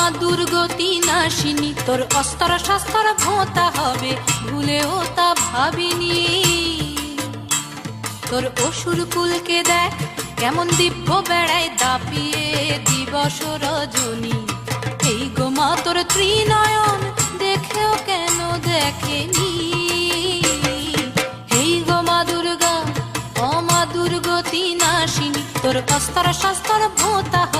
দুর্গতি নাশিনী, তোর অস্তর শাস্তর ভোঁতা হবে, ভুলেও তা ভাবিনি। তোর অসুর কুলকে দেখ কেমন দিব্য বেড়ায় দাপিয়ে দিবস রজনী। এই গো মা তোর ত্রিনয়ন দেখেও কেন দেখেনি। এই গো মা দুর্গা, অমা দুর্গতি নাশিনী, তোর অস্তর শাস্তর ভোঁতা হবে।